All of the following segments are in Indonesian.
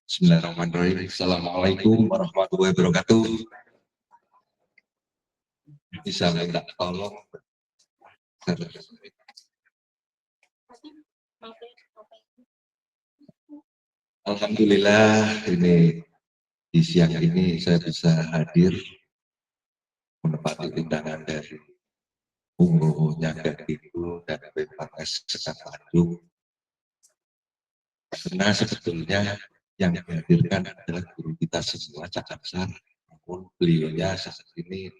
Bismillahirrahmanirrahim. Assalamualaikum warahmatullahi wabarakatuh. Bisa minta tolong. Alhamdulillah ini di siang ini saya bisa hadir menepati undangan dari Unggulnya Gadiku dan BPS Sekatadung. Karena sebetulnya yang dihadirkan adalah guru kita semua Cakapsar, namun beliaunya saat ini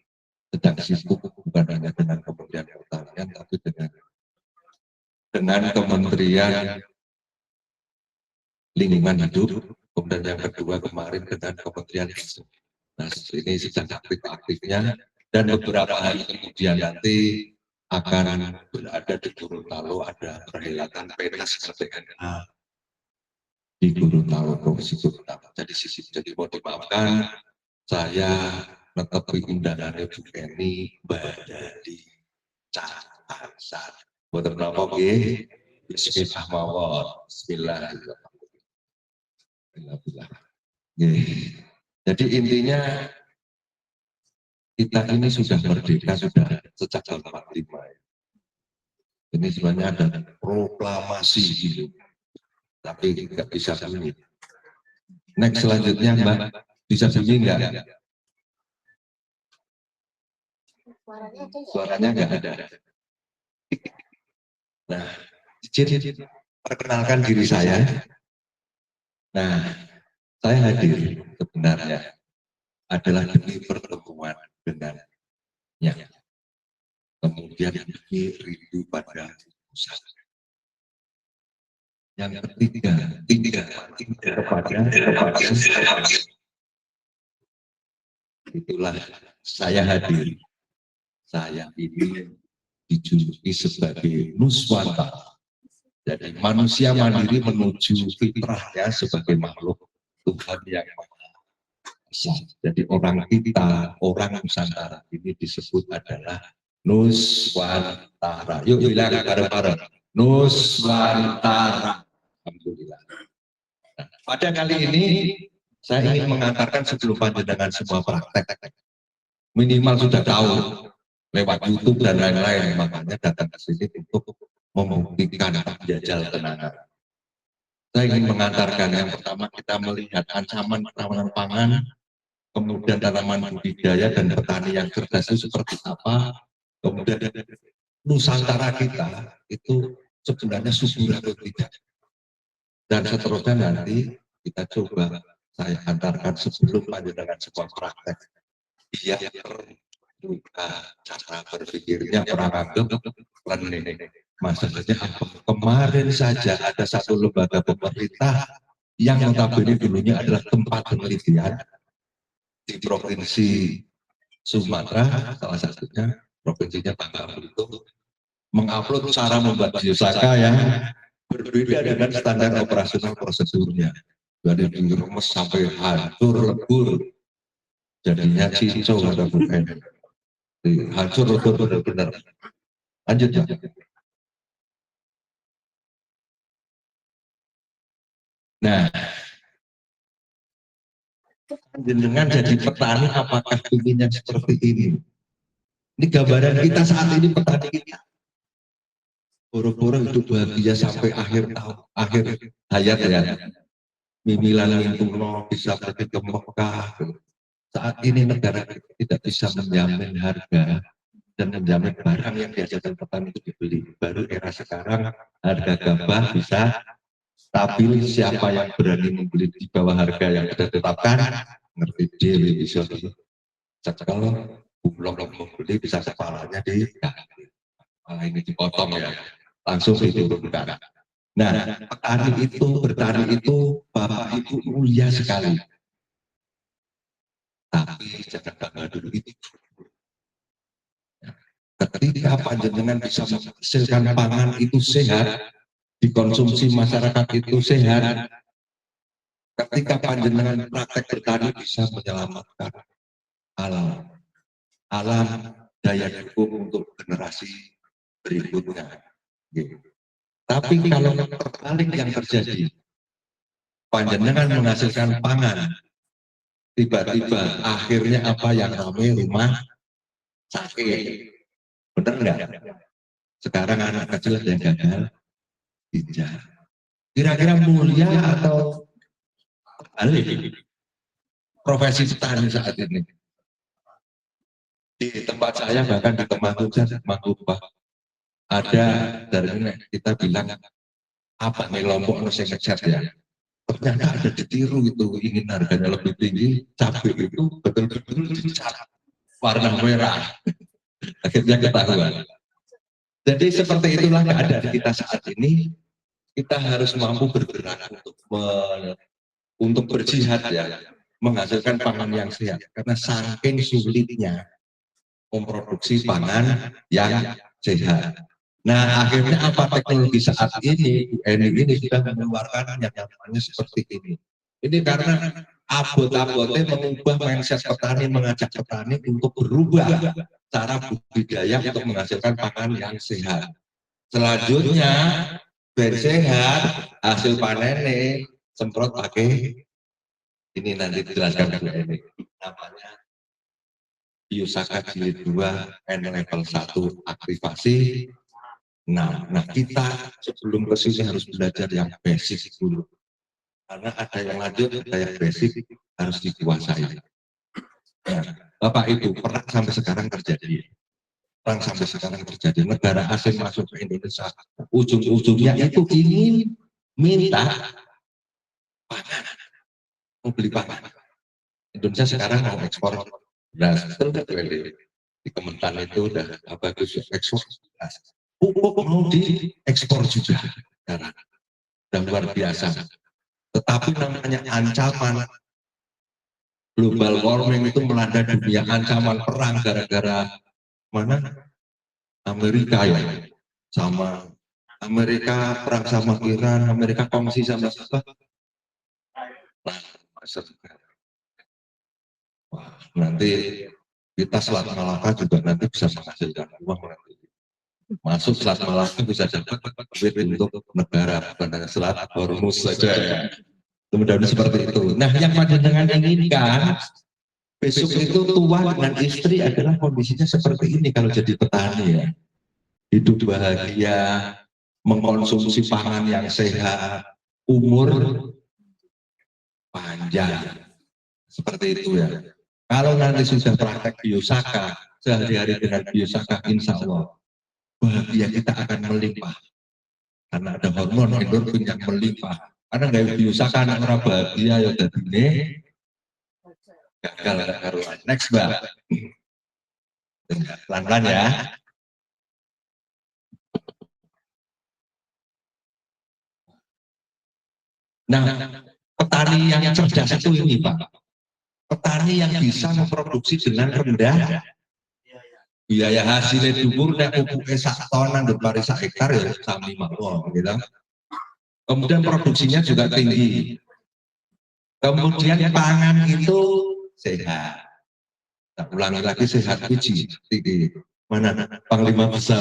sedang sibuk bukan hanya dengan Kementerian Pertanian tapi dengan Kementerian Lingkungan Hidup, kemudian yang kedua kemarin dengan Kementerian Desa. Nah, ini sedang aktif-aktifnya dan beberapa hari kemudian nanti akan berada di Gorontalo, ada perhelatan pentas KPNA di Gorontalo Provinsi Gorontalo. Jadi mau dimaafkan, saya menepi undangannya Bu Eni berada di Cakapsar. Buat berapa nggih? Bismillah mawon. Bismillah. Jadi intinya kita ini sudah merdeka sudah sejak tahun 45. Ini sebenarnya ada proklamasi gitu. Tapi nggak bisa bunyi. Next selanjutnya Mbak, bisa bunyi nggak? Suaranya nggak ada. Nah, izin perkenalkan diri saya. Nah, saya hadir sebenarnya adalah demi pertemuan dengannya. Kemudian demi rindu pada pusat. Yang ketiga kepada itulah saya hadir. Saya ini dijuluki sebagai Nuswanta. Jadi manusia mandiri menuju fitrahnya sebagai makhluk Tuhan yang Maha Esa. Jadi orang kita, orang Nusantara ini disebut adalah Nuswantara. Yuk bilang bareng-bareng. Nuswantara. Alhamdulillah. Nah, pada kali ini saya ingin mengantarkan sebelum panjenengan semua praktek. Minimal sudah tahu lewat YouTube dan lain-lain, makanya datang ke sini untuk membuktikan jajal kenalan. Saya ingin mengantarkan yang pertama kita melihat ancaman ketahanan pangan, kemudian tanaman budidaya dan petani yang cerdas itu seperti apa, kemudian Nusantara kita itu sebenarnya subur atau tidak. Dan seterusnya nanti kita coba saya antarkan sebelum panjenengan sebuah praktek. Dia cara berpikirnya perangkat masalahnya apa? Kemarin saja ada satu lembaga pemerintah yang notabene dulunya adalah tempat penelitian di provinsi Sumatera, salah satunya provinsinya Bangka Belitung, mengupload cara membuat biosaka yang berbeda dengan standar operasional prosedurnya. Dari diremes sampai hancur lebur, jadinya cincau ada bukan. Hancur lebur benar-benar. Lanjut ya. Nah, dengan jadi petani apakah inginnya seperti ini? Ini gambaran kita saat ini petani kita. Boro-boro hidup bahagia sampai akhir tahun, akhir hayat ya. Mimilan lingkungan bisa pergi ke Mekah. Saat ini negara tidak bisa menjamin harga dan menjamin barang yang dihasilkan petani itu dibeli. Baru era sekarang harga gabah bisa stabil, siapa yang berani membeli di bawah harga yang sudah ditetapkan, ngerti dewi bisa cekel, bulog membeli bisa kepalanya di ini dipotong ya, langsung diturunkan. Nah, petani itu, bertani itu, Bapak Ibu mulia sekali. Tapi jangan bangga dulu itu. Ketika panjenengan bisa menghasilkan pangan itu sehat, dikonsumsi masyarakat itu sehat, ketika panjenengan praktek bertani bisa menyelamatkan alam daya dukung untuk generasi berikutnya. Gitu. Tapi kalau terbalik yang terjadi, panjenengan menghasilkan pangan, tiba-tiba akhirnya apa yang ramai rumah sakit, benar nggak? Sekarang anak kecil ada yang gagal ginjal. Kira-kira mulia atau balik profesi petani saat ini? Di tempat saya bahkan di Temanggung ada dari ini kita bilang apa nih kelompok nasi ngecat ya. Ternyata ada ditiru itu, ingin harganya lebih tinggi, cabai itu betul-betul dicat warna merah. Akhirnya ketahuan. Jadi seperti itulah keadaan kita saat ini. Kita harus mampu bergerak untuk berjihad ya, menghasilkan pangan yang sehat. Karena saking sulitnya memproduksi pangan yang sehat. Nah, akhirnya apa teknologi saat ini, ini sudah mengeluarkan yang namanya seperti ini. Ini karena abot-abotnya mengubah mindset petani, mengajak petani untuk berubah cara budidaya untuk menghasilkan pangan yang sehat. Selanjutnya, biar sehat, hasil panennya semprot pakai ini nanti dijelaskan juga ini namanya Biosaka jilid 2 N level 1 aktivasi. Nah kita sebelum ke sini harus belajar yang basic dulu. Karena ada yang lanjut, ada yang basic harus dikuasai. Nah, Bapak Ibu, perang sampai sekarang terjadi. Perang sampai sekarang terjadi. Negara asing masuk ke Indonesia, ujung-ujungnya itu ingin minta pangan, mau beli pangan. Indonesia sekarang mau ekspor beras, di Kementan itu udah bagus ekspor beras. Pupuk mau diekspor juga sekarang, dan luar biasa. Tetapi namanya ancaman global warming itu melanda dunia, ancaman perang gara-gara mana? Amerika ya, sama Amerika perang sama Iran, Amerika kongsi sama siapa? Wah, nanti kita Selat Malaka juga nanti bisa menghasilkan uang nanti. Masuk Selat Malaka bisa dapat duit untuk negara, bukan hanya Selat Hormuz saja ya. Mudah-mudahan seperti itu. Nah, yang panjenengan inginkan besok itu tua dengan istri adalah kondisinya seperti ini kalau jadi petani ya. Hidup bahagia, mengkonsumsi pangan yang sehat, umur panjang. Seperti itu ya. Kalau nanti sudah praktek Biosaka, sehari-hari dengan Biosaka, insya Allah bahagia kita akan melimpah. Karena ada hormon endorfin yang melimpah. Karena nggak Biosaka anak orang bahagia ya jadi ini gagal karuan. Next Mbak. Pelan-pelan ya. Nah, petani yang cerdas itu ini Pak. Petani yang bisa memproduksi dengan rendah biaya hasilnya dhuwur nek pupuke sak ton nang pari sak hektar ya sami mawon gitu. Kemudian produksinya juga tinggi. Kemudian pangan itu sehat. Tak ulangi lagi sehat biji tinggi. Mana Panglima besar.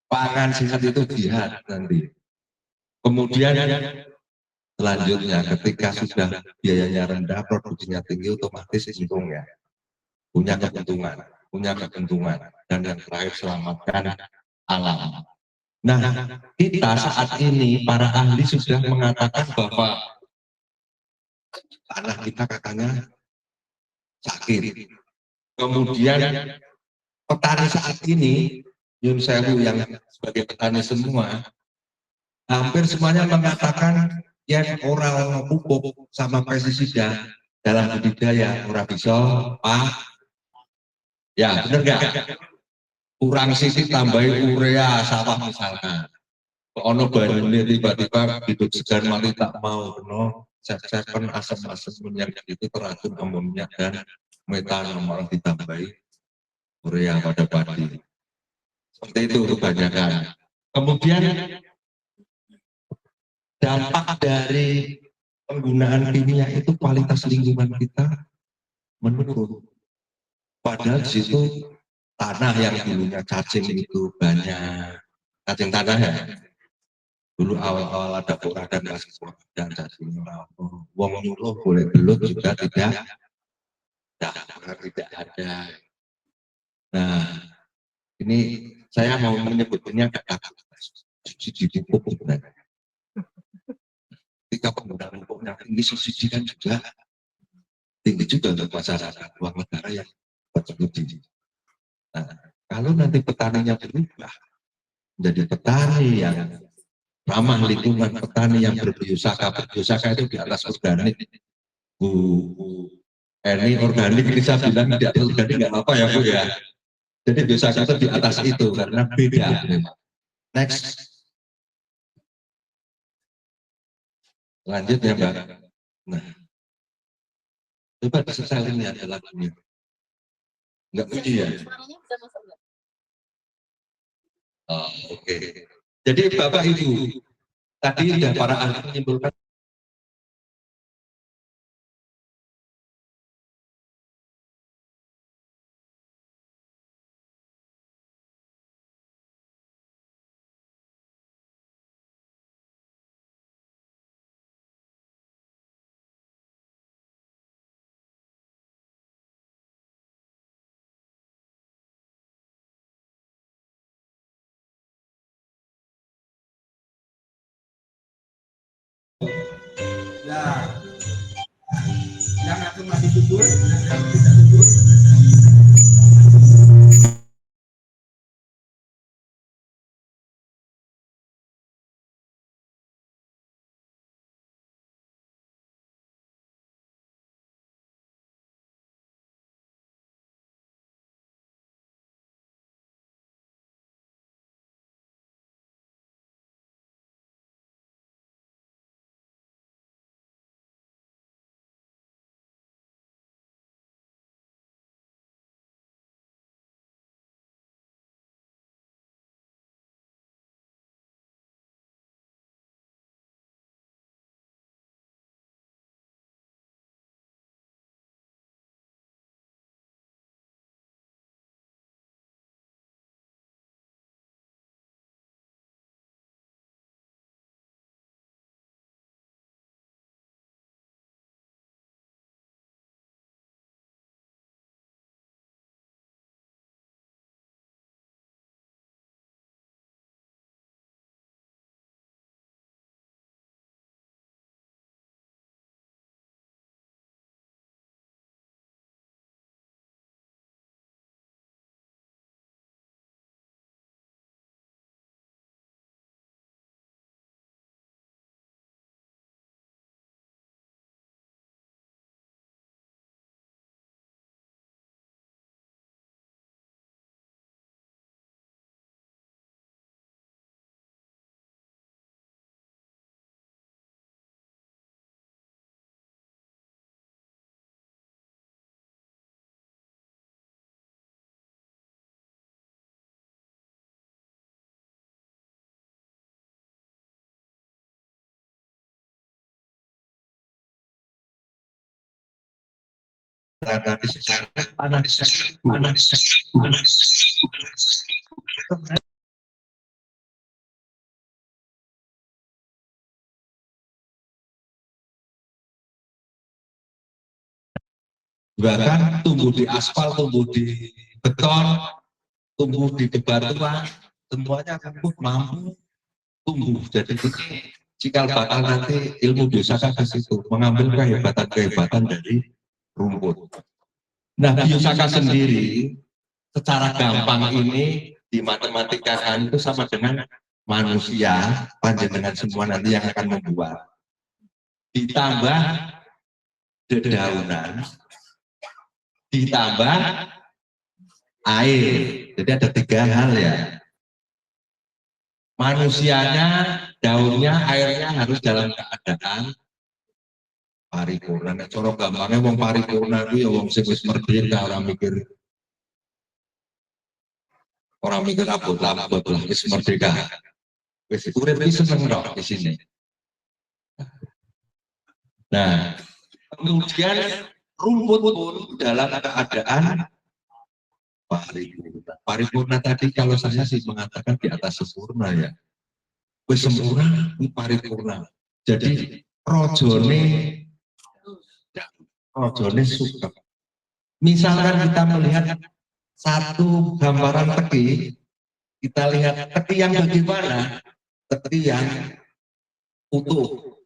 Pangan sehat itu jihad nanti. Kemudian selanjutnya ketika sudah biayanya rendah, produksinya tinggi, otomatis untung ya. Punya keuntungan, dan yang terakhir selamatkan alam. Nah, kita saat ini para ahli sudah mengatakan bahwa tanah kita katanya sakit. Kemudian petani saat ini, Yun Sewu yang sebagai petani semua, hampir semuanya mengatakan yang orang pupuk sama pestisida dalam budidaya ora bisa ya benar nggak? Kurang sisi tambahin urea sawah misalkan. Ono banjir tiba-tiba hidup segar mati tak mau no sep-sepen asam-asam yang itu teracun amonia dan metanol malah ditambahi urea pada padi. Seperti itu kebanyakan. Kemudian dampak dari penggunaan kimia itu kualitas lingkungan kita menurun. Padahal di situ tanah yang dulunya cacing itu banyak, cacing tanah ya. Dulu awal-awal ada pora dan kasih dan jadi wong nyuluh boleh belut juga tidak ada. Nah, ini saya mau menyebutnya kata subsidi pupuk. Ketika penggunaan pupuknya tinggi, subsidi kan juga tinggi juga untuk masyarakat uang negara yang bersubsidi. Nah, kalau nanti petaninya berubah menjadi petani yang ramah lingkungan, petani yang berbiosaka itu di atas organik. Bu Eni organik ini saya bilang di atas organik nggak apa ya Bu ya. Jadi biosaka itu di atas itu karena beda. Next. Lanjut ya Mbak. Nah, coba disesalin ya ada lagunya. Enggak puji ya? Oh, oke. Jadi Bapak Ibu, tadi sudah para ahli menyimpulkan Ya, yang aku masih tidur, yang tidak tidur. bahkan tumbuh di aspal, tumbuh di beton, tumbuh di bebatuan, semuanya mampu tumbuh. Jadi cikal bakal nanti ilmu biosaka ke situ, mengambil kehebatan-kehebatan dari rumput. Nah, biosaka sendiri secara gampang ini di matematika kan itu sama dengan manusia, panjenengan semua nanti yang akan membuat. Ditambah dedaunan, ditambah air. Jadi ada 3 hal ya. Manusianya, daunnya, airnya harus dalam keadaan paripurna. Nek cara gampangnya wong paripurna itu ya wong sing wis merdeka, orang mikir abot lah wis merdeka. Wis urip iki seneng tok di sini. Nah, kemudian rumput pun dalam keadaan paripurna. Paripurna tadi kalau saya sih mengatakan di atas sempurna ya. wis sempurna kuwi paripurna. Jadi rojone suka. Misalkan kita melihat satu gambaran teki, kita lihat teki yang bagaimana? Teki yang utuh,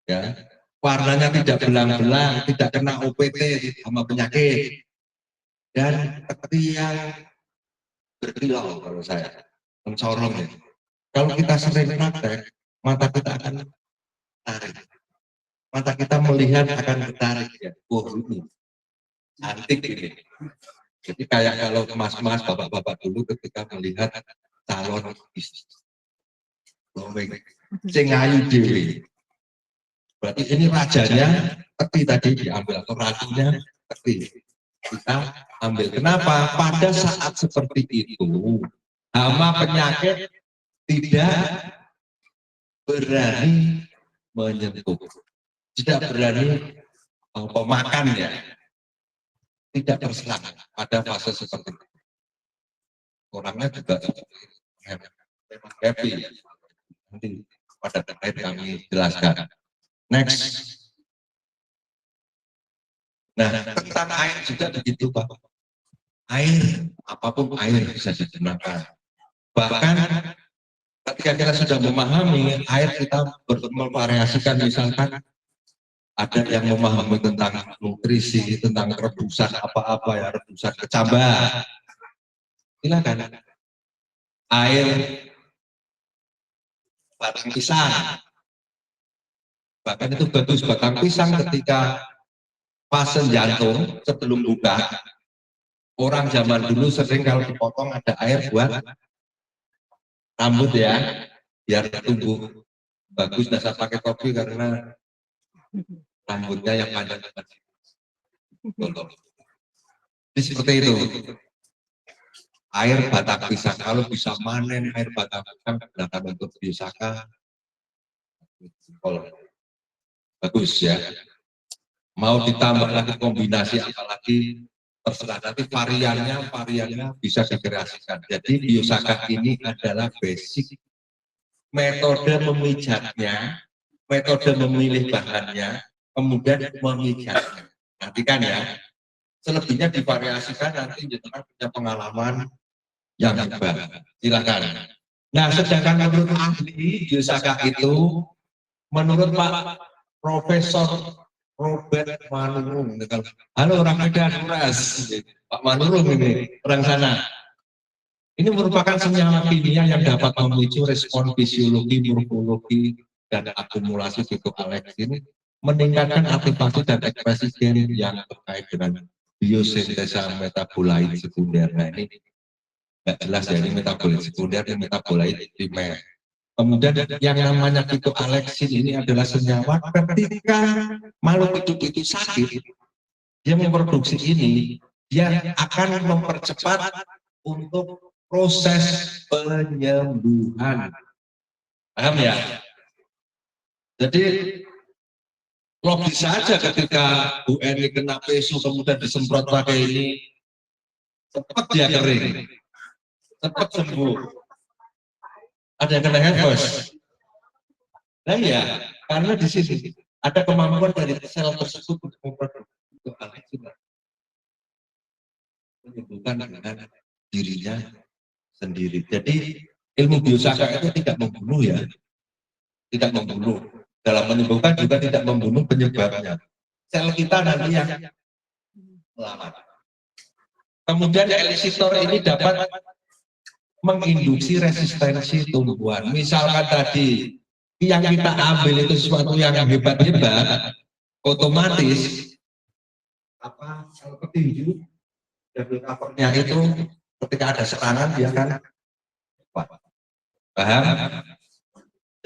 ya, warnanya tidak belang-belang, tidak kena OPT sama penyakit, dan teki yang berkilau kalau saya mencorong ya. Kalau kita sering praktek, mata kita akan tarik, mata kita melihat akan tertarik ya. Oh ini cantik ini. Jadi kayak kalau mas-mas, bapak-bapak dulu ketika melihat calon istri, sing ayu dewi. Berarti ini rajanya teki tadi diambil atau ratunya teki. Kita ambil. Kenapa? Pada saat seperti itu, hama penyakit tidak berani menyentuh, tidak berani pemakan ya, tidak terserang pada fase seperti itu. Orangnya juga memang happy. Nanti pada terkait kami jelaskan. Next. Nah, tentang air juga begitu Pak. Air, apapun air bisa digunakan. Bahkan ketika kita sudah memahami air, kita memvariasikan, misalkan ada yang memahami tentang nutrisi, tentang rebusan apa-apa ya, rebusan kecambah. Silakan. Air batang pisang. Bahkan itu bagus, batang pisang ketika fase jantung sebelum buka, orang zaman dulu sering kalau dipotong ada air buat rambut ya, biar tumbuh bagus. Nggak usah pakai topi karena rambutnya yang panjang. Jadi seperti itu. Air batang pisang, kalau bisa manen air batang pisang gunakan untuk biosaka, bagus ya. Mau ditambah lagi kombinasi apalagi terserah, nanti variannya bisa dikreasikan. Jadi biosaka ini adalah basic metode memijatnya, metode memilih bahannya, kemudian memijatnya. Nantikan ya, selebihnya divariasikan, nanti jenengan punya pengalaman yang hebat. Silakan. Nah, sedangkan menurut ahli biosaka itu, menurut Pak Profesor Robert Manurung, halo orang Medan, Pak Manurung ini orang sana. Ini merupakan senyawa kimia yang dapat memicu respon fisiologi, morfologi, dan akumulasi fitoaleksin, meningkatkan aktivasi dan ekspresi gen yang terkait dengan biosintesa metabolit sekunder. Nah ini nggak jelas ya, ini metabolit sekunder dan metabolit primer. Kemudian yang namanya fitoaleksin ini adalah senyawa ketika makhluk hidup itu sakit, dia memproduksi ini, dia akan mempercepat untuk proses penyembuhan. Paham ya? Jadi logis saja ketika Bu Eni kena pesu kemudian disemprot pakai ini, cepat dia kering, cepat sembuh. Ada yang kena herpes. Nah ya, karena di sini ada kemampuan dari sel tersebut untuk memproduksi fitoaleksin, menyembuhkan dengan dirinya sendiri. Jadi ilmu biosaka itu tidak membunuh ya, tidak membunuh. Dalam menyembuhkan juga tidak membunuh penyebabnya. Sel kita nanti yang melawan. Kemudian elisitor ini dapat menginduksi resistensi tumbuhan. Misalkan tadi yang kita ambil itu sesuatu yang hebat-hebat, otomatis apa sel petinju double covernya itu ketika ada serangan dia kan paham?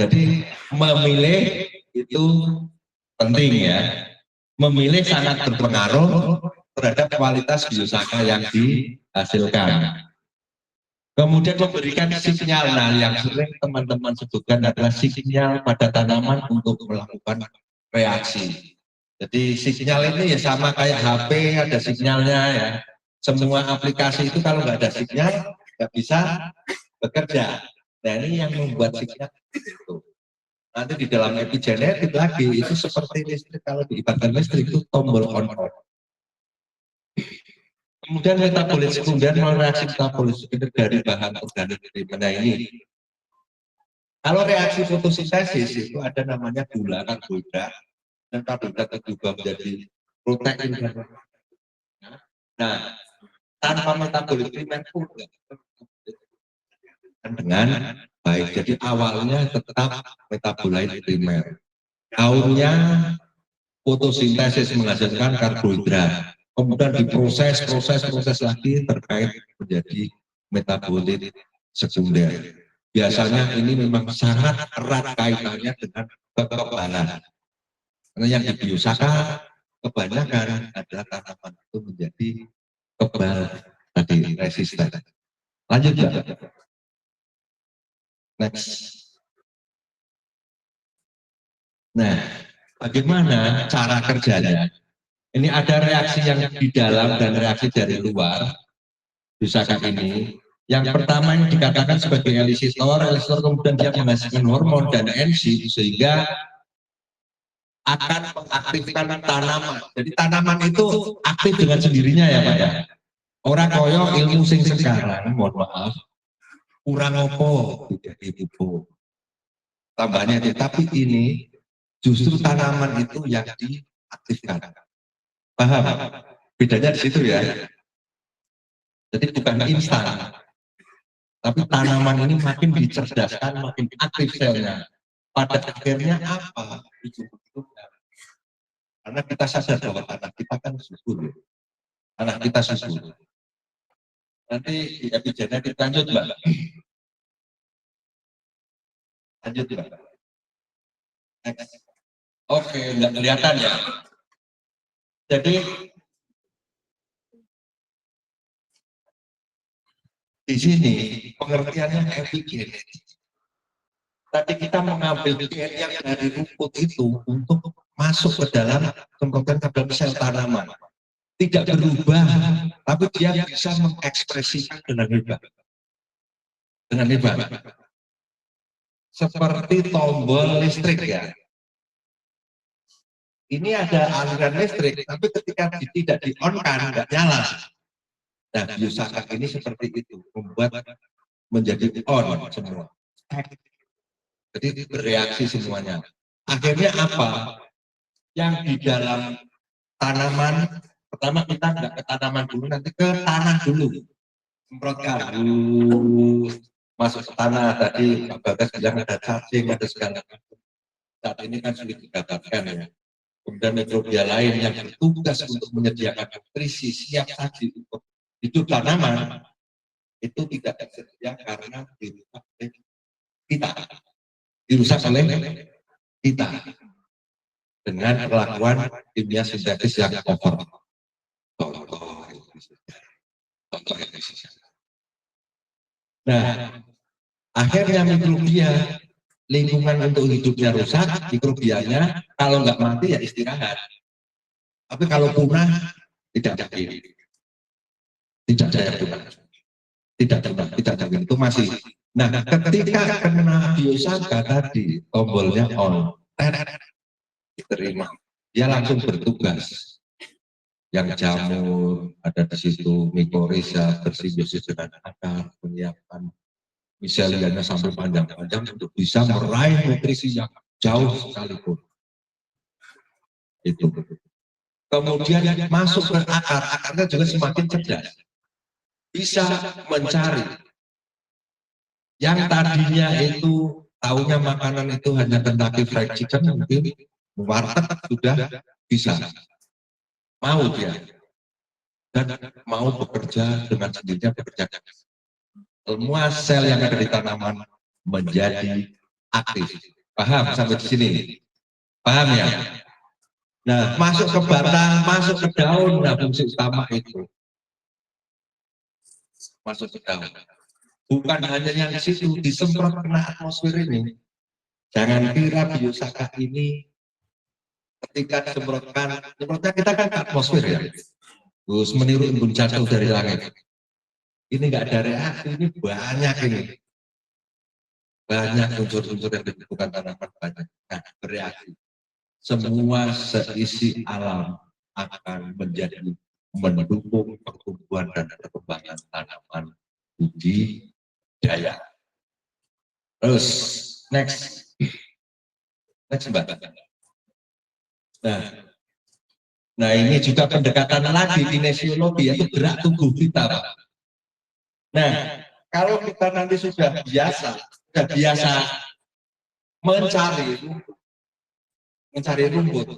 Jadi memilih itu penting ya. Memilih sangat berpengaruh terhadap kualitas biosaka yang dihasilkan. Kemudian memberikan sinyal, nah yang sering teman-teman sebutkan adalah sinyal pada tanaman untuk melakukan reaksi. Jadi sinyal ini ya sama kayak HP, ada sinyalnya ya. Semua aplikasi itu kalau nggak ada sinyal nggak bisa bekerja. Nah ini yang membuat sinyal Gitu. Nanti di dalam epigenetik lagi itu seperti listrik, kalau diibaratkan listrik itu tombol on off. Kemudian metabolit sekunder reaksi metabolit sekunder dari bahan organik primernya ini. Kalau reaksi fotosintesis itu ada namanya gula, karbohidrat, dan karbohidrat juga menjadi protein. Nah, tanpa metabolit primer pun dengan baik. Jadi awalnya tetap metabolit primer. Gaulnya fotosintesis menghasilkan karbohidrat. Kemudian diproses lagi terkait menjadi metabolit sekunder. Biasanya ini memang sangat erat kaitannya dengan kekebalan. Karena yang di biosaka kebanyakan adalah tanaman itu menjadi kebal tadi resisten. Lanjut ya. Next. Nah, bagaimana cara kerjanya? Ini ada reaksi yang di dalam dan reaksi dari luar biosaka ini. Yang pertama yang dikatakan sebagai elisitor kemudian dia menghasilkan hormon dan enzim sehingga akan mengaktifkan tanaman. Jadi tanaman itu aktif dengan sendirinya ya Pak ya. Orang koyo ilmu sing sekarang, mohon maaf, kurang opo tidak ibu. Tambahnya itu, tapi ini justru tanaman itu yang diaktifkan. Paham? Bedanya di situ ya. Jadi bukan instan. Tapi tanaman ini makin dicerdaskan, makin aktif selnya. Pada akhirnya apa? Karena kita sadar bahwa tanah kita kan subur. Tanah kita subur. Nanti di epigenetik lanjut Mbak. Lanjut Mbak. Oke, nggak kelihatan ya. Jadi di sini pengertiannya epigenetik. Tadi kita mengambil gen yang dari rumput itu untuk masuk ke dalam semprotan ke dalam sel tanaman. Tidak berubah, tapi dia bisa mengekspresikan dengan hebat. Dengan hebat. Seperti tombol listrik ya. Ini ada aliran listrik, tapi ketika tidak di-on-kan, nggak nyala. Nah, biosaka ini seperti itu, membuat menjadi on semua. Jadi bereaksi semuanya. Akhirnya apa? Yang di dalam tanaman, pertama kita nggak ke tanaman dulu, nanti ke tanah dulu. Semprotkan dulu, masuk ke tanah. Tadi Pak Bagas bilang ada cacing, ada segala macam. Saat ini kan sulit didapatkan ya. Kemudian mikrobia lain yang bertugas untuk menyediakan nutrisi siap saji untuk hidup tanaman itu tidak tersedia karena dirusak oleh kita. Dirusak oleh kita dengan perlakuan kimia sintetis yang over. Nah, akhirnya mikrobia lingkungan untuk hidupnya rusak, mikrobianya kalau nggak mati ya istirahat. Tapi kalau punah tidak mungkin. Tidak ada punah. Tidak mungkin itu masih. Nah, ketika kena biosaka tadi tombolnya on, diterima, dia langsung bertugas. Yang jamur ada di situ, mikoriza bersimbiosis dengan akar, menyiapkan miselianya sampai panjang-panjang untuk bisa meraih nutrisi yang jauh sekalipun. Itu. Kemudian masuk ke akar, akarnya juga semakin cerdas. Bisa mencari. Yang tadinya itu tahunya makanan itu hanya Kentucky Fried Chicken, mungkin warteg sudah bisa. Mau dia. Dan mau bekerja dengan sendirinya bekerja. Semua sel yang ada di tanaman menjadi aktif. Paham sampai di sini? Paham ya? Nah, masuk ke batang, masuk ke daun, nah fungsi utama itu. Masuk ke daun. Bukan hanya yang di situ, disemprot kena atmosfer ini. Jangan kira biosaka ini ketika disemprotkan, semprotnya kita kan ke atmosfer ya. Terus meniru embun jatuh dari langit. Ini nggak ada reaksi, ini banyak ini. banyak unsur-unsur yang dibutuhkan tanaman banyak. Nah, bereaksi. Semua seisi alam akan menjadi mendukung pertumbuhan dan perkembangan tanaman budidaya. Terus, next Mbak. Nah, ini juga pendekatan lagi kinesiologi, yaitu gerak tubuh kita, Pak. Nah, kalau kita nanti sudah biasa mencari rumput,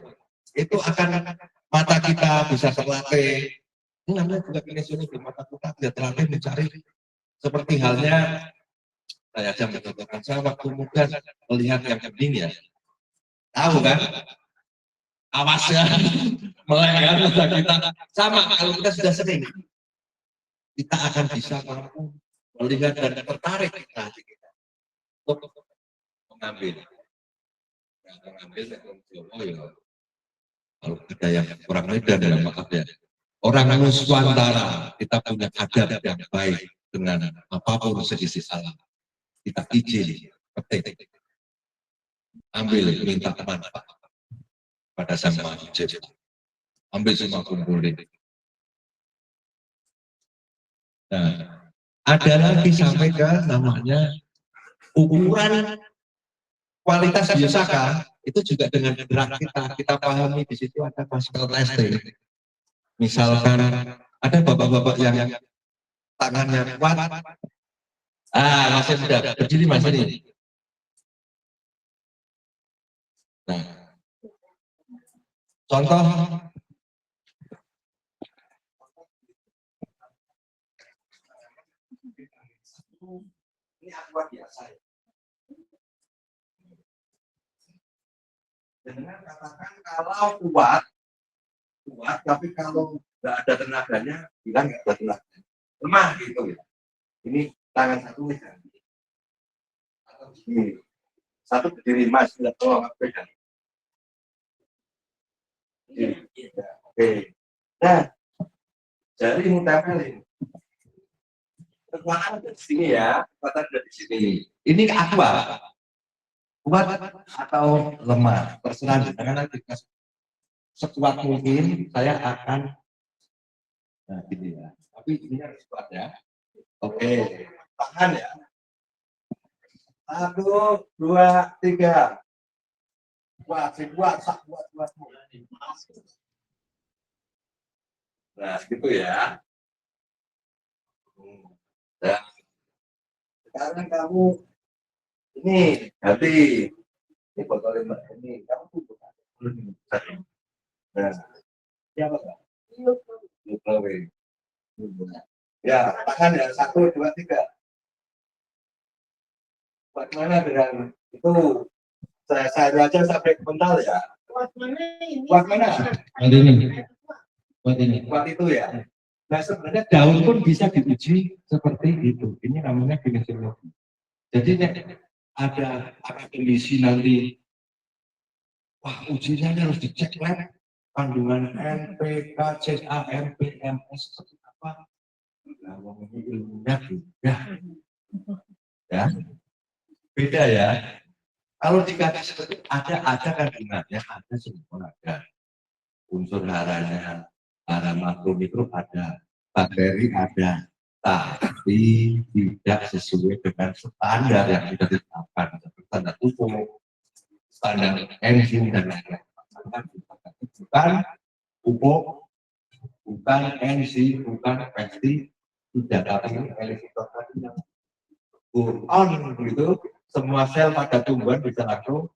itu akan mata kita bisa terlatih. Ini namanya juga kinesiologi, mata kita bisa terlatih mencari. Seperti halnya saya aja mencontohkan, saya waktu muda melihat yang begini ya, tahu kan? Awasnya melek kan mata kita. Sama kalau kita sudah sering, kita akan bisa mampu melihat dan tertarik hati kita untuk mengambil. Oh ya, kalau ada yang kurang Medan ya maaf ya. Orang Nuswantara kita punya adab yang baik dengan apapun seisi alam. Kita izin, petik, ambil, minta manfaat pada Sang Maha Pencipta. Ambil semua kumpulin. Nah, ada lagi sampai ke namanya ukuran kualitas biosaka itu juga dengan gerak kita pahami di situ ada Pascal testing. Misalkan ada bapak-bapak yang tangannya kuat, masih sudah berdiri mas ini. Nah, contoh ini aqua biasa ya. Dengan katakan kalau kuat tapi kalau nggak ada tenaganya bilang nggak ada tenaga, lemah gitu ya. Ini tangan satu nih atau begini, satu berdiri mas, tidak tahu apa beda. Oke, nah jari tempelin, kekuatan ada di sini ya, kekuatan ada di sini. Ini aqua kuat atau lemah, terserah dengan nanti sekuat mungkin saya akan gini ya, tapi ini harus kuat ya. Oke, tahan ya. 1, 2, 3. Kuat. Nah, gitu ya. Nah, sekarang kamu ini hati. Ini botol ini kamu tutup. Nah, siapa Pak? Ya, tahan ya. 1, 2, 3. Bagaimana dengan itu? Saya aja sampai mental ya. Kuat mana? Kuat itu ya. Nah, sebenarnya daun pun bisa diuji seperti itu. Ini namanya kinesiologi. Jadi ada akademisi nanti, wah ujinya harus dicek lab, kandungan NPK, CA, MP, MS seperti apa? Nah, ini ilmunya beda. Ya, beda ya. Kalau dikasih seperti ada kandungannya, ada semua ada. Unsur haranya, hara makro mikro ada, bakteri ada, tapi tidak sesuai dengan standar yang sudah ditetapkan, seperti standar pupuk, standar enzim dan lain-lain. Bukan pupuk, bukan enzim, bukan pesti, tidak tapi elektrolit tadi yang on begitu. Semua sel pada tumbuhan bisa langsung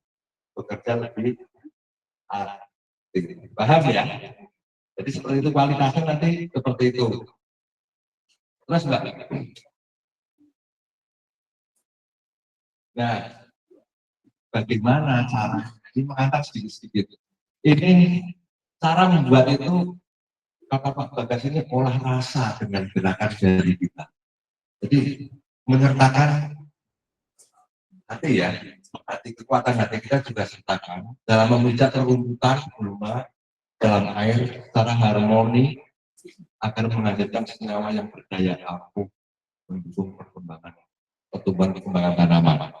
bekerja lebih aktif. Paham ya? Jadi seperti itu kualitasnya nanti seperti itu. Terus Mbak. Nah, bagaimana cara? Ini mengangkat sedikit-sedikit. Ini cara membuat itu, kata Pak Bagas ini olah rasa dengan gerakan jari kita. Jadi menyertakan hati ya, hati, kekuatan hati kita juga sertakan dalam memijak rumputan gulma dalam air secara harmoni akan menghasilkan senyawa yang berdaya ampuh mendukung pertumbuhan tanaman.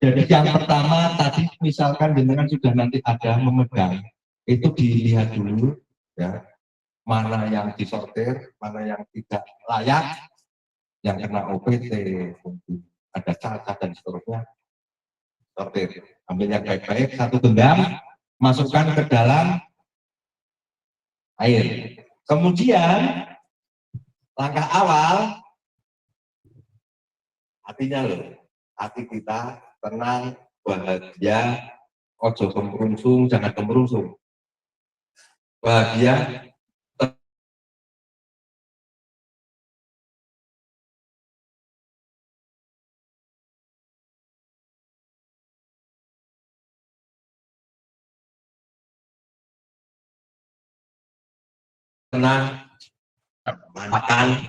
Jadi yang pertama tadi misalkan dengan sudah nanti ada memegang, itu dilihat dulu ya, mana yang disortir, mana yang tidak layak, yang kena OPT, ada cacat dan seterusnya, sortir. Ambil yang baik-baik, satu genggam, masukkan ke dalam air. Kemudian langkah awal, hatinya loh, hati kita tenang, bahagia, ojo kemerungsung, jangan kemerungsung. Bahagia, tenang, makan,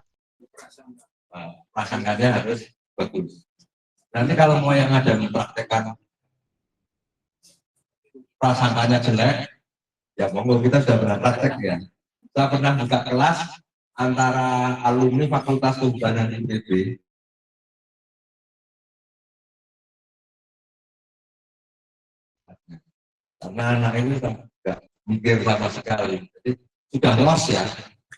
prasangkanya harus bagus. Nanti kalau mau yang ada mempraktekkan prasangkanya jelek, ya monggo, kita sudah pernah praktek ya. Saya pernah buka kelas antara alumni Fakultas Kehutanan ITB. Karena anak ini tidak mikir sama sekali. Jadi sudah lost ya.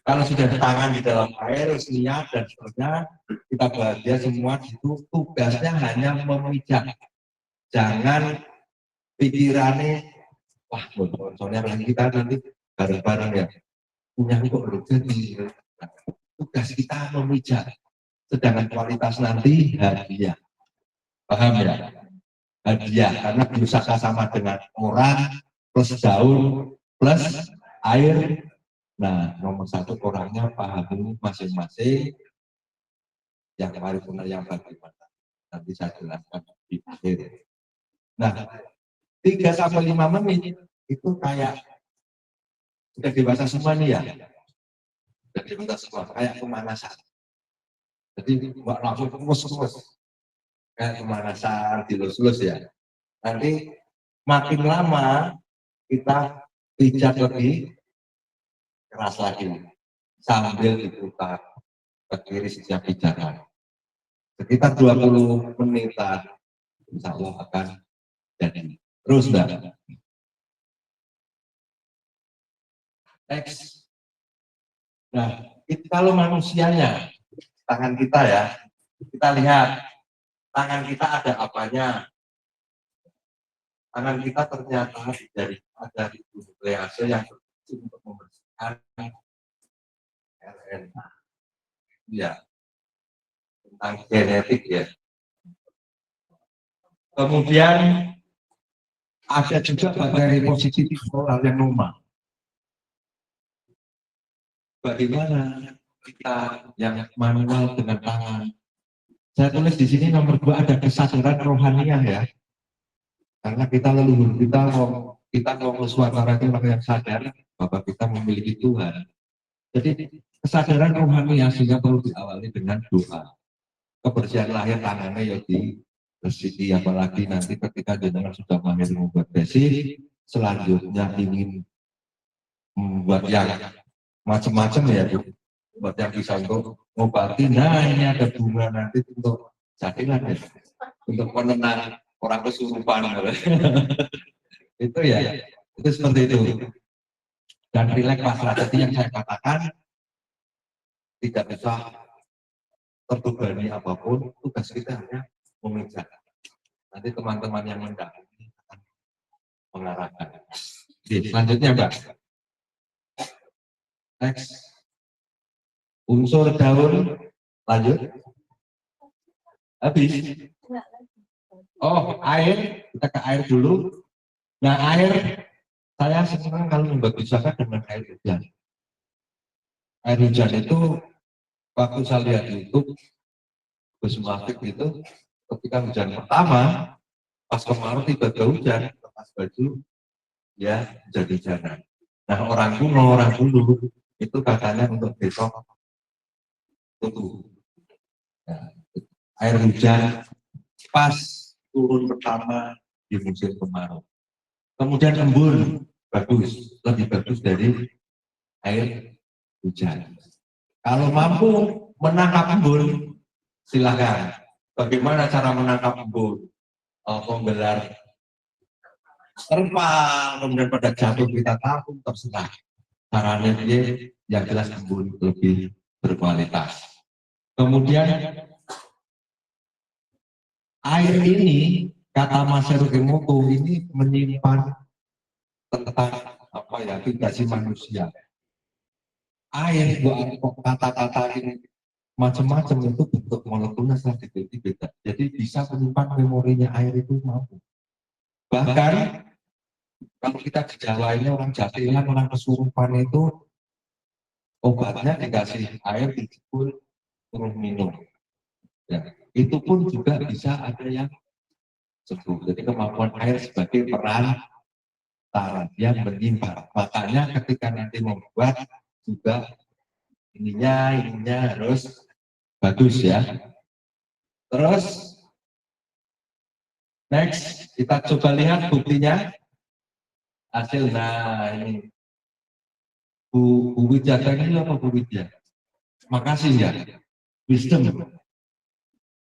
Kalau sudah tangan di dalam air, niat dan seterusnya, kita bahagia semua. Itu tugasnya hanya memijak. Jangan pikirannya, wah soalnya lagi kita nanti bareng-bareng ya. Punya kok belum jadi. Tugas kita memijak. Sedangkan kualitas nanti hadiah. Paham ya? Hadiah, karena berusaha sama dengan orang, plus daun, plus air. Nah, nomor satu orangnya pahami masing-masing, yang paripurna yang bagaimana. Nanti saya jelaskan di akhir. Nah, 3-5 menit itu kayak sudah dewasa semua nih ya. Sudah dewasa semua, kayak pemanasan. Jadi nggak langsung terus kayak pemanasan, dilus-lus ya. Nanti makin lama kita pijat lebih keras lagi sambil diputar ke kiri setiap pijakan. Sekitar 20 menitan, insya Allah akan jadi. Terus enggak? Next. Nah, kalau manusianya, tangan kita ya, kita lihat tangan kita ada apanya. Tangan kita ternyata dari ada nuklease yang untuk membersihkan RNA. Ya, tentang genetik ya. Kemudian ada juga bakteri positif solar yang normal. Bagaimana kita yang manual dengan tangan? Saya tulis di sini nomor 2 ada kesadaran rohaniah ya. Karena kita leluhur kita mau suara itu yang sadar bahwa kita memiliki Tuhan. Jadi kesadaran rohaniah sehingga perlu diawali dengan doa. Kebersihan lahir tangannya ya dibersih, apalagi nanti ketika jenengan sudah mahir membuat basic, selanjutnya ingin membuat yang macam-macam ya, buat yang bisa untuk mengobati. Nah, ini ada bunga nanti untuk jadilah ya, untuk menenang orang kesurupan. Itu ya, itu seperti itu. Dan rileks pasrah, jadi yang saya katakan tidak bisa terbebani apapun, tugas kita hanya memijak. Nanti teman-teman yang mendahului akan mengarahkan. Oke, selanjutnya Mbak. Next. Unsur daun, lanjut. Habis. Oh, air, kita ke air dulu. Nah, air, saya senang kalau membagusakan dengan air hujan. Air hujan itu, waktu saya lihat di YouTube, Gus Muafik itu, ketika hujan pertama, pas kemarau tiba-tiba hujan, lepas baju, ya jadi hujanan. Nah, orang kuno, orang dulu, itu katanya untuk besok tutup. Nah, air hujan pas turun pertama di musim kemarau. Kemudian embun, bagus, lebih bagus dari air hujan. Kalau mampu menangkap embun, silakan. Bagaimana cara menangkap embun? pembelar terpal, kemudian pada jatuh kita tahu terserah. Caranya dia yang jelas lebih berkualitas. Kemudian air ini, kata Mas Herukimoto, ini menyimpan tentang apa ya, vibrasi manusia. Air, kata-kata ini macam-macam itu bentuk molekulnya sangat beda. Jadi bisa menyimpan memorinya air itu mampu. Bahkan kalau kita di Jawa ini orang jatilan, orang kesurupan itu obatnya dikasih air dijebul suruh minum. Ya, itu pun juga bisa ada yang sembuh. Jadi kemampuan air sebagai peran yang menyimpan. Makanya ketika nanti membuat juga ininya harus bagus ya. Terus next kita coba lihat buktinya hasil. Nah ini Bu Widya, ini apa Bu Widya? Makasih ya, wisdom.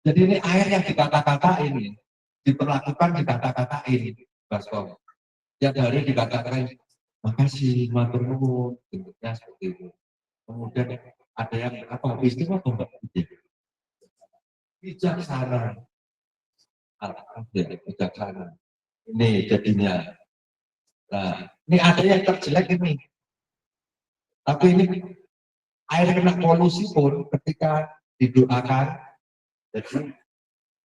Jadi ini air yang dikata-kata ini diperlakukan dikata-kata ini, Basko. Tiap hari dikatakan makasih, matur nuwun, bentuknya seperti itu. Kemudian ada yang apa? Wisdom apa Mbak Widya? Bijaksana. Bijaksana. Ini jadinya. Nah, ini ada yang terjelek ini. Tapi ini air kena polusi pun ketika didoakan jadi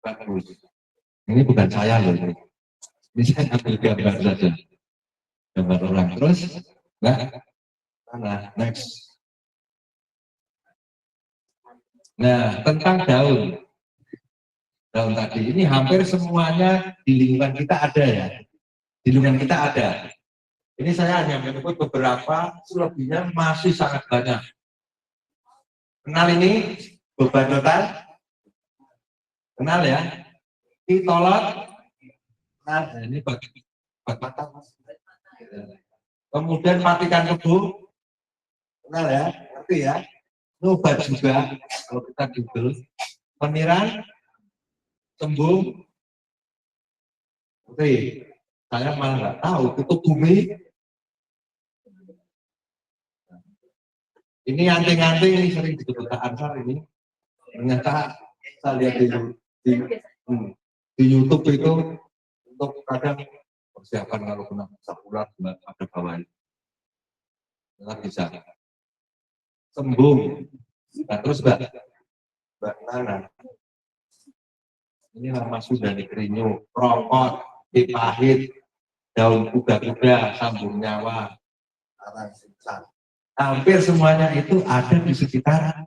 bagus. Ini bukan saya loh ini. Ini saya ambil gambar saja. Gambar orang. Terus, nah, next. Nah, tentang daun. Daun tadi ini hampir semuanya di lingkungan kita ada ya. Di lingkungan kita ada. Ini saya hanya menyebut beberapa, selebihnya masih sangat banyak. Kenal ini bebanotan? Kenal ya? Pitolot? Kenal? Nah, ini bagi mata. Kemudian matikan kebo? Kenal ya? Ngerti ya? Ini obat juga, kalau kita Google. Peniran? Tembung? Oke, saya malah nggak tahu. Tutup bumi? Ini anting-anting ini sering disebut ansar ini. Ternyata saya lihat di YouTube itu untuk kadang persiapan kalau kena sapuran ada bawah ini. Nggak bisa. Sembung. Nah, terus Mbak Nana. Ini nama sudah dikerinyu, rokok, pahit, daun kuda-kuda, sambung nyawa, arang singsang. Hampir semuanya itu ada di sekitar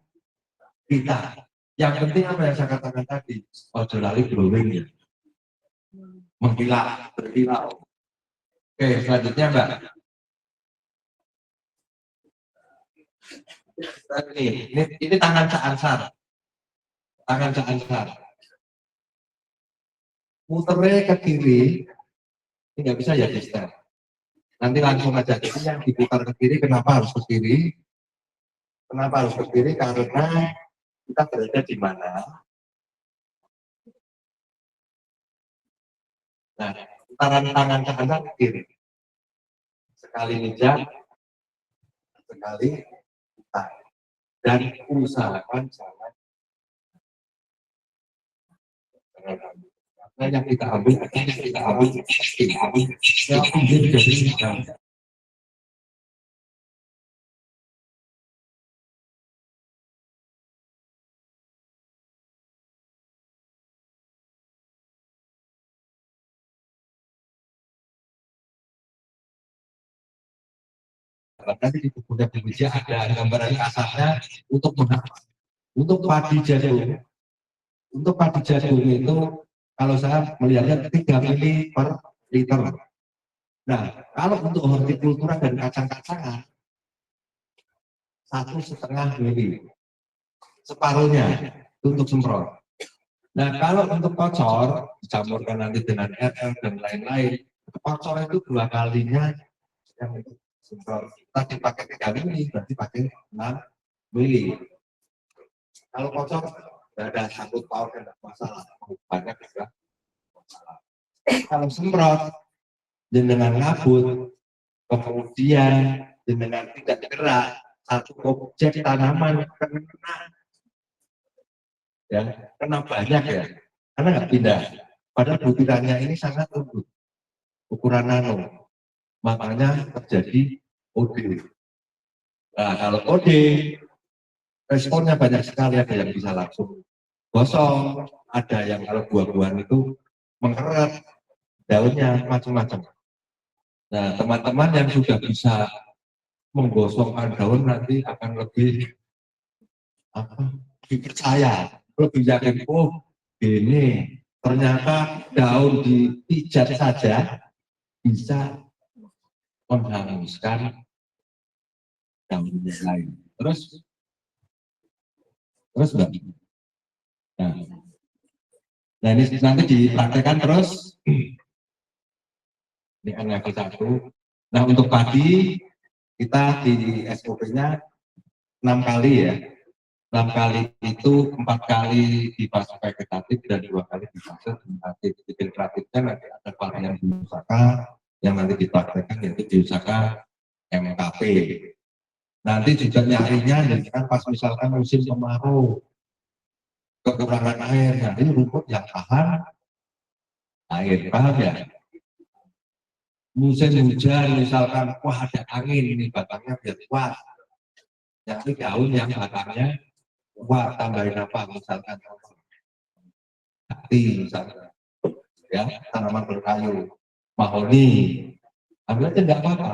kita. Yang penting apa yang saya katakan tadi, ojo lali glowing ya, mengkilat, berkilau. Oke, selanjutnya Mbak. Ini tangan Caansar. Tangan Caansar. Muternya ke kiri, ini nggak bisa ya di setel. Nanti langsung aja. Jadi yang diputar ke kiri, kenapa harus ke kiri? Kenapa harus ke kiri? Karena kita berada di mana? Nah, putaran tangan kanan ke kiri. Sekali mijak, sekali putar. Dan usahakan jangan. Nah, yang kita ambil, nanti di buku meja ada gambaran kasarnya untuk padi jagung. Untuk padi jagung itu kalau saya melihatnya 3 mili per liter. Nah, kalau untuk hortikultura dan kacang-kacangan 1,5 mili, separuhnya untuk semprot. Nah, kalau untuk kocor dicampurkan nanti dengan RL dan lain-lain, kocor itu 2 kalinya yang untuk semprot. Tadi pakai 3 mili, berarti pakai 6 mili. Kalau kocor tidak ada sangkut paut, tidak masalah, banyak juga masalah. Kalau semprot jenengan ngabut, kemudian jenengan tidak gerak, satu objek tanaman kena, ya, kena banyak ya, karena nggak pindah. Padahal butirannya ini sangat lembut, ukuran nano, makanya terjadi OD. Nah, kalau OD, responnya banyak sekali, ada yang bisa langsung gosong, ada yang kalau buah-buahan itu mengeret, daunnya macam-macam. Nah, teman-teman yang sudah bisa menggosongkan daun nanti akan lebih dipercaya, lebih yakin, oh ini ternyata daun dipijat saja bisa menghanguskan daun yang lain. Terus Mbak. Nah ini nanti dipraktekkan terus. Ini kan level 1. Nah untuk padi kita di SOP-nya 6 kali ya. 6 kali itu 4 kali di fase vegetatif dan 2 kali di fase vegetatif. Di vegetatifnya nanti ada varian biosaka yang nanti dipraktekkan yaitu biosaka MKP. Nanti juga nyarinya jadi kan pas misalkan musim kemarau kekurangan air, nanti rumput yang tahan air, paham ya? Musim hujan misalkan wah ada angin ini batangnya biar kuat, jadi daun yang batangnya kuat tambahin apa misalkan hati misalkan ya tanaman berkayu mahoni ambil aja nggak apa-apa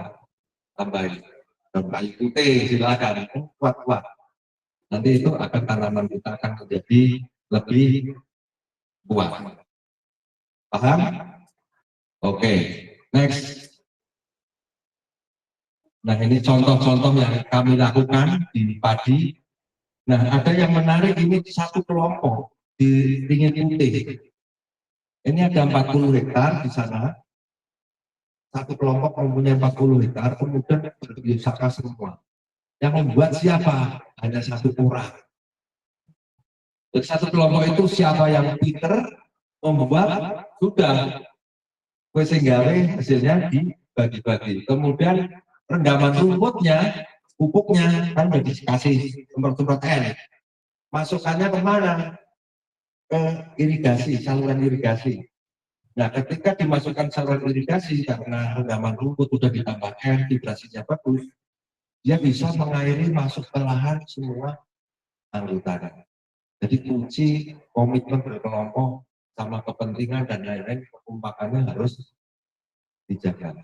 tambahin daun kayu putih silakan kuat nanti itu akan tanaman kita akan menjadi lebih kuat, paham? Oke, next. Nah ini contoh-contoh yang kami lakukan di padi. Nah ada yang menarik ini satu kelompok di Ringin Putih. Ini ada 40 hektar di sana. Satu kelompok mempunyai 40 hektar, kemudian berbiosaka semua. Yang membuat siapa? Hanya satu orang. Jadi satu kelompok itu siapa yang pinter membuat sudah sehingga hasilnya dibagi-bagi. Kemudian rendaman rumputnya, pupuknya kan sudah dikasih semprot-semprot air. Masukannya kemana? Ke irigasi, saluran irigasi. Nah, ketika dimasukkan saluran irigasi karena rendaman rumput sudah ditambah air, vibrasinya bagus, dia bisa mengairi masuk ke lahan semua anggotanya. Jadi kunci komitmen berkelompok sama kepentingan dan lain-lain kekompakannya harus dijaga.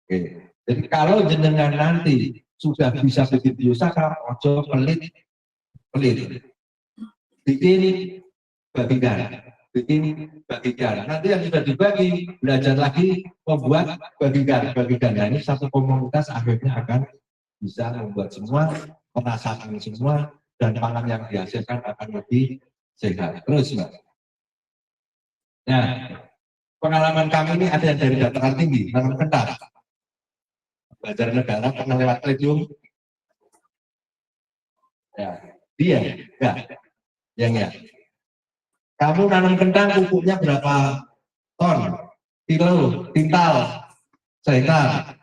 Oke. Jadi kalau jenengan nanti sudah bisa bikin biosaka, ojo pelit. Bikin bagikan. Nanti yang sudah dibagi belajar lagi membuat bagikan. Nah ini satu komunitas akhirnya akan bisa membuat semua, merasakan semua, dan pangan yang dihasilkan akan lebih sehat. Terus Mbak. Nah, pengalaman kami ini ada yang dari dataran tinggi, nanam ketan. Belajar negara pernah lewat Palladium. Ya, dia, enggak, yang ya. Kamu nanam kentang pupuknya berapa ton, kilo, kintal, sehektar?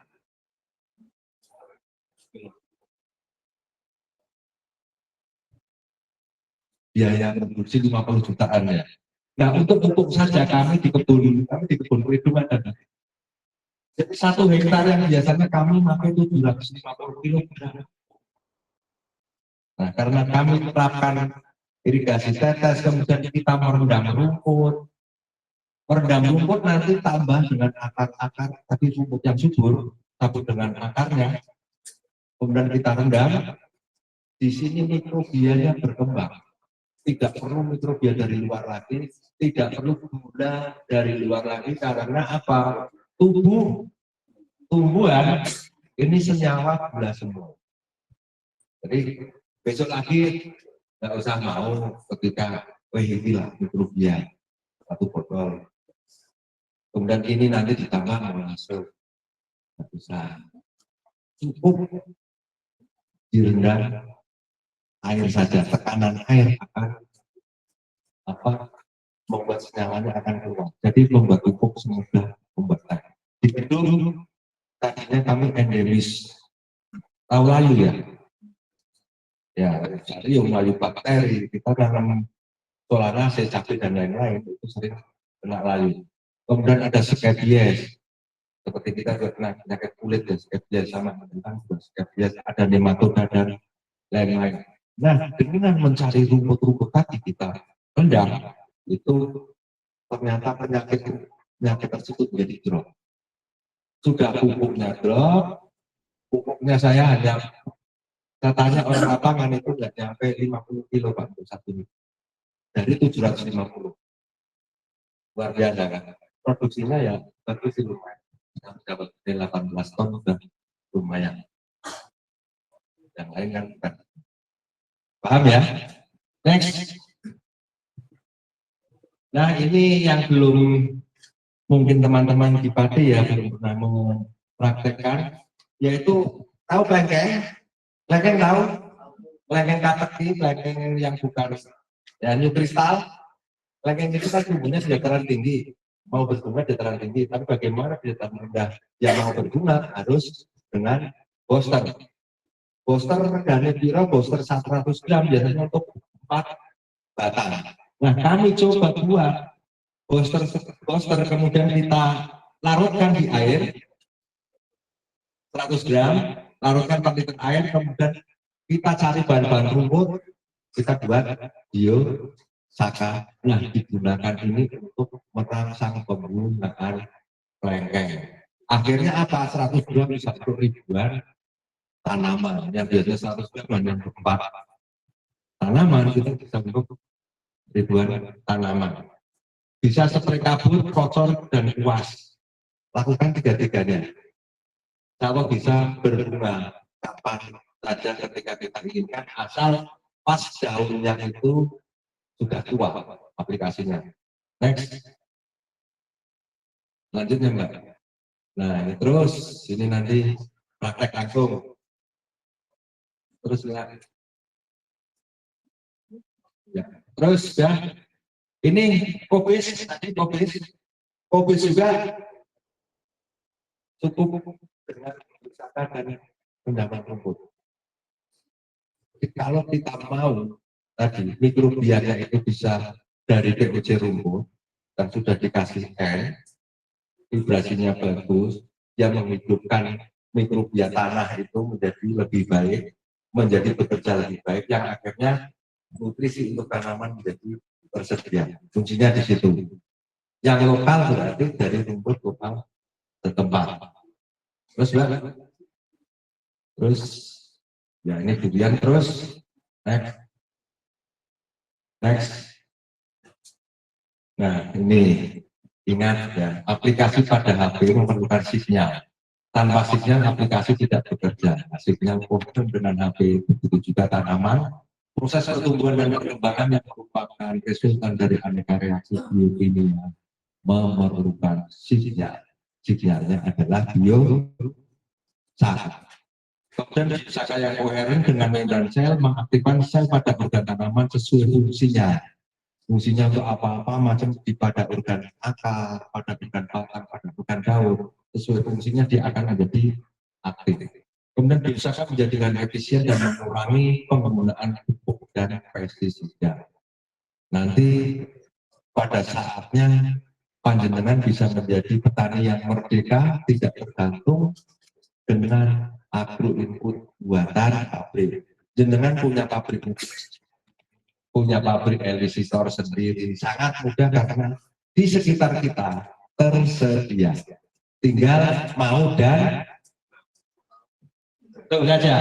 Biaya produksi 50 jutaan ya. Nah untuk pupuk saja kami di kebun perlindungan ada. Jadi 1 hektar yang biasanya kami pakai 750 kg. Nah karena kami terapkan irigasi tetes, kemudian kita merendam rumput. Merendam rumput nanti tambah dengan akar-akar, tapi rumput yang subur, tapi dengan akarnya. Kemudian kita rendam, di sini mikrobianya berkembang. Tidak perlu mikrobia dari luar lagi, tidak perlu gula dari luar lagi, karena apa? Tumbuhan ini senyawa gula semua. Jadi besok lagi nggak usah mau ketika inilah mikrobia 1 botol. Kemudian ini nanti ditambah masuk, nggak usah. Cukup direndam air saja, tekanan air akan membuat senyalanya akan keluar. Jadi membuat pupuk semudah membuat teh. Di gedung tadinya kami endemis tahu layu ya. Ya, carium, layu bakteri, kita tanam solanase, cabai dan lain-lain itu sering kena layu. Kemudian ada scabies, seperti kita juga kena penyakit kulit ya, scabies sama tentang juga scabies, ada nematoda dan lain-lain. Nah, dengan mencari rumput-rumput tadi kita rendam, itu ternyata penyakit tersebut menjadi drop. Sudah pupuknya drop, pupuknya saya tanya orang lapangan itu nggak sampai 50 kilo Pak untuk satu minggu. Dari 750. Luar biasa kan. Produksinya ya bagus sih lumayan. Dapat 18 ton sudah lumayan. Yang lain kan bukan. Paham ya? Next. Nah ini yang belum mungkin teman-teman di Pati ya belum pernah mempraktekkan, yaitu tahu kelengkeng? Kelengkeng tahu? Kelengkeng kateki, kelengkeng yang bukan ya new kristal. Kelengkeng itu kan tumbuhnya di dataran tinggi, mau berbunga di dataran tinggi, tapi bagaimana di dataran rendah yang mau berbunga harus dengan booster. Booster regane piro? Booster 100 gram biasanya untuk 4 batang. Nah kami coba buat booster kemudian kita larutkan di air 100 gram, larutkan 4 liter air, kemudian kita cari bahan-bahan rumput, kita buat biosaka. Nah digunakan ini untuk merangsang penggunaan kelengkeng. Akhirnya apa? 100 gram bisa 10 ribuan tanaman, yang biasanya 100 gram hanya 4 tanaman, kita bisa untuk ribuan tanaman. Bisa spray kabut, kocor, dan kuas. Lakukan tiga-tiganya. Kalau bisa berbunga kapan saja ketika kita inginkan, asal pas daunnya itu sudah tua aplikasinya. Next. Lanjutnya Mbak. Nah ini terus, ini nanti praktek langsung. Terus ya. Terus ya. Ini kopis, tadi kopis juga cukup dengan wisata dan pendapat rumput. Kalau kita mau tadi mikrobianya itu bisa dari POC rumput dan sudah dikasih air, vibrasinya bagus, yang menghidupkan mikrobia tanah itu menjadi lebih baik, menjadi bekerja lebih baik, yang akhirnya nutrisi untuk tanaman menjadi tersedia. Kuncinya di situ. Yang lokal berarti dari rumput lokal setempat. Terus Mbak, terus ya ini durian terus. Next. Nah ini ingat ya, aplikasi pada HP memerlukan sinyal. Tanpa sinyal aplikasi tidak bekerja. Sinyal konten dengan HP, begitu juga tanaman. Proses pertumbuhan dan perkembangan yang merupakan resultan dari aneka reaksi biokimia memerlukan sinyal. Sinyalnya adalah biosaka. Kemudian biosaka yang koheren dengan membran sel mengaktifkan sel pada organ tanaman sesuai fungsinya. Fungsinya untuk apa-apa macam pada organ akar, pada organ batang, pada organ daun. Sesuai fungsinya dia akan menjadi aktif. Kemudian biosaka menjadikan efisien dan mengurangi penggunaan pupuk dan pestisida. Nanti pada saatnya panjenengan bisa menjadi petani yang merdeka, tidak tergantung dengan agro input buatan pabrik. Jenengan punya pabrik elisitor sendiri, sangat mudah karena di sekitar kita tersedia. Tinggal mau dan itu saja.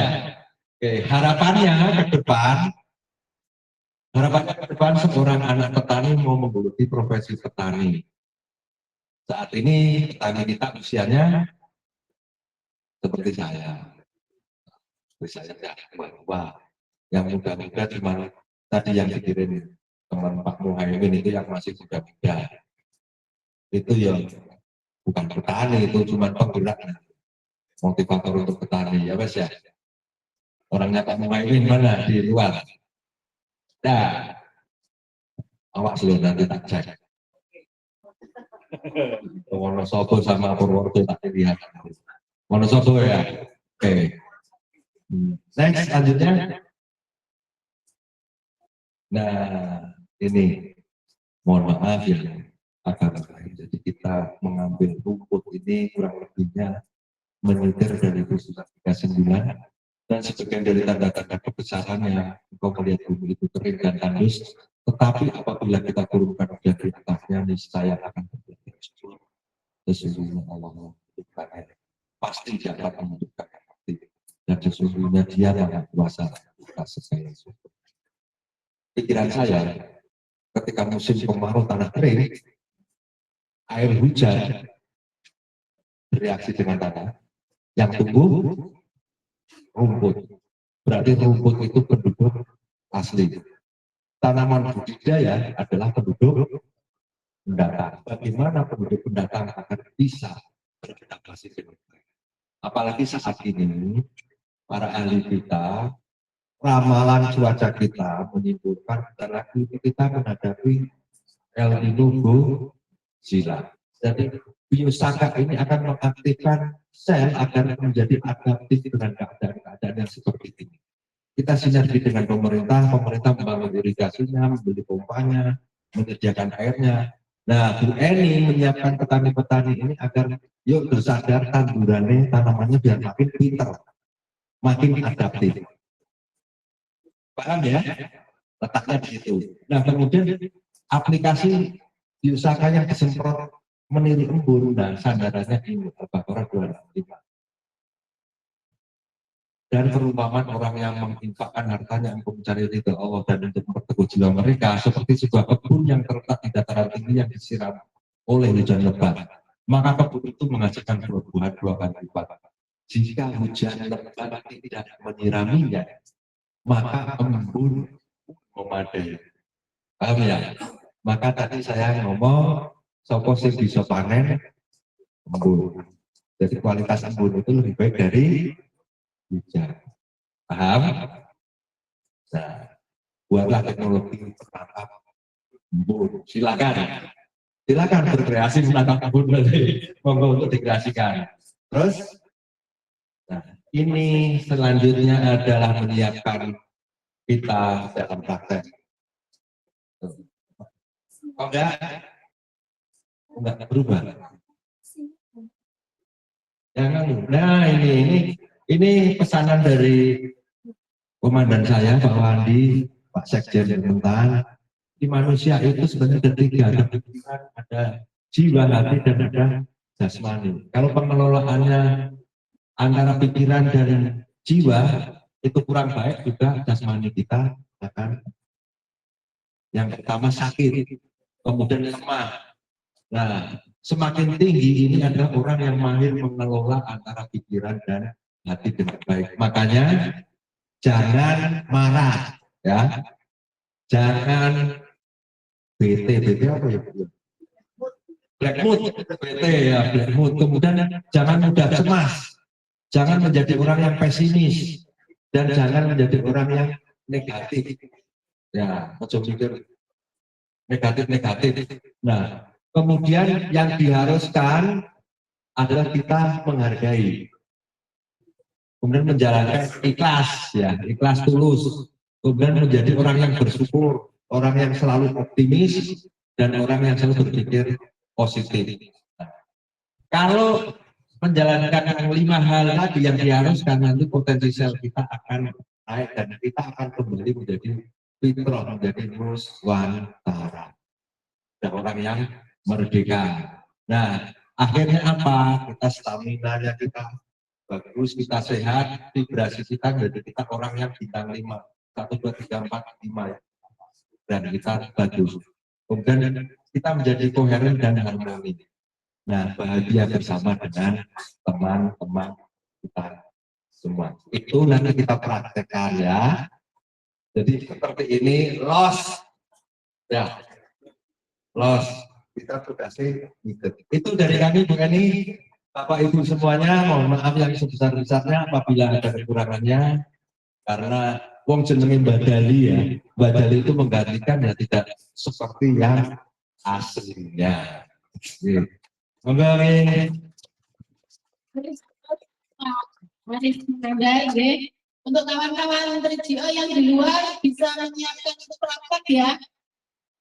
Oke, harapannya ke depan seorang anak petani mau menggeluti profesi petani. Saat ini petani kita usianya seperti saya. Seperti saya tua. Yang muda-muda cuma tadi yang dikirim teman Pak Muhaimin itu yang masih muda-muda. Itu yang bukan petani, itu cuma penggerak motivator untuk petani, ya Mas ya. Orangnya Pak Muhaimin mana di luar? Nah, awas lu nanti tak cek. Wonosobo sama Purworejo tak lihat. Wonosobo ya. Oke. Next selanjutnya. Nah, ini mohon maaf ya agak lain. Jadi kita mengambil rumput ini kurang lebihnya menyetir dari peristiwa 39 dan sebagian dari tanda-tanda kebesarannya engkau melihat bumi itu kering dan tandus, tetapi apabila kita turunkan hujan di atasnya niscaya akan terjadi subur. Sesungguhnya Allah menghidupkan air, pasti dia akan menghidupkan air mati, dan sesungguhnya dia yang kuasa atas segala sesuatu. Pikiran saya ketika musim kemarau tanah kering, air hujan bereaksi dengan tanah yang tumbuh rumput. Berarti rumput itu penduduk asli. Tanaman budidaya adalah penduduk pendatang. Bagaimana penduduk pendatang akan bisa beradaptasi dengan baik? Apalagi saat ini para ahli kita, ramalan cuaca kita menyimpulkan lagi kita menghadapi El Nino Godzilla. Jadi biosaka ini akan mengaktifkan sel agar menjadi adaptif dengan keadaan-keadaan yang seperti ini. Kita sinergi dengan pemerintah membangun irigasinya, membeli pompanya, menyediakan airnya. Nah, Bu Eni menyiapkan petani-petani ini agar yuk bersadar tandurannya, tanamannya biar makin pintar, makin adaptif. Paham ya? Letaknya di situ. Nah, kemudian aplikasi biosaka yang disemprot meniru embun dan sandarannya ini Al-Baqarah 265. Dan perumpamaan orang yang menginfakkan hartanya untuk mencari ridha Allah dan untuk memperteguh jiwa mereka seperti sebuah kebun yang terletak di dataran tinggi yang disiram oleh hujan lebat. Maka kebun itu menghasilkan buah-buahan 2 kali lipat. Jika hujan lebat tidak menyiraminya, maka embun memadai. Paham ya? Maka tadi saya ngomong sopo sing bisa panen embun. Jadi kualitas embun itu lebih baik dari hujan. Paham? Nah, buatlah teknologi penangkap embun. Silakan. Silakan berkreasi menangkap embun berarti monggo untuk dikreasikan. Terus nah, ini selanjutnya adalah menyiapkan kita dalam praktek. Oh enggak berubah. Jangan. Nah ini pesanan dari komandan saya Pak Wandi, Pak Sekjen Kementan. Di manusia itu sebenarnya ada 3, ada pikiran, ada jiwa, hati, dan ada jasmani. Kalau pengelolaannya antara pikiran dan jiwa itu kurang baik, juga jasmani kita akan yang pertama sakit, kemudian lemah. Nah, semakin tinggi ini adalah orang yang mahir mengelola antara pikiran dan hati dengan baik. Makanya jangan marah, ya, jangan BT apa ya? Black mood, BT ya, black mood. Kemudian jangan mudah cemas, jangan menjadi orang yang pesimis, dan jangan menjadi orang yang negatif. Ya, macam mikir negatif. Nah, kemudian yang diharuskan adalah kita menghargai, kemudian menjalankan ikhlas, ya, ikhlas tulus, kemudian menjadi orang yang bersyukur, orang yang selalu optimis, dan orang yang selalu berpikir positif. Nah, kalau menjalankan yang 5 hal tadi yang diharuskan, nanti potensi sel kita akan naik dan kita akan kembali menjadi fitrah, menjadi nuswantara, dan orang yang merdeka. Nah, akhirnya apa? Kita stamina-nya kita bagus, kita sehat, vibrasi kita jadi kita orang yang bintang 5, 1, 2, 3, 4, 5 ya. Dan kita bagus. Kemudian kita menjadi koheren dan harmoni. Nah, bahagia bersama dengan teman-teman kita semua. Itu nanti kita praktekkan ya. Jadi seperti ini, los. Ya, los. Kita tugasnya itu dari kami, Bu Eni, Bapak Ibu semuanya, mohon maaf yang sebesar-besarnya apabila ada kekurangannya, karena wong jenenge badali ya, badali itu menggantikan ya tidak seperti yang aslinya. Monggo Masih standar, untuk kawan-kawan 3GO yang di luar bisa menyiapkan untuk rapat ya.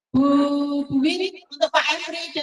Bu Win untuk Pak Efri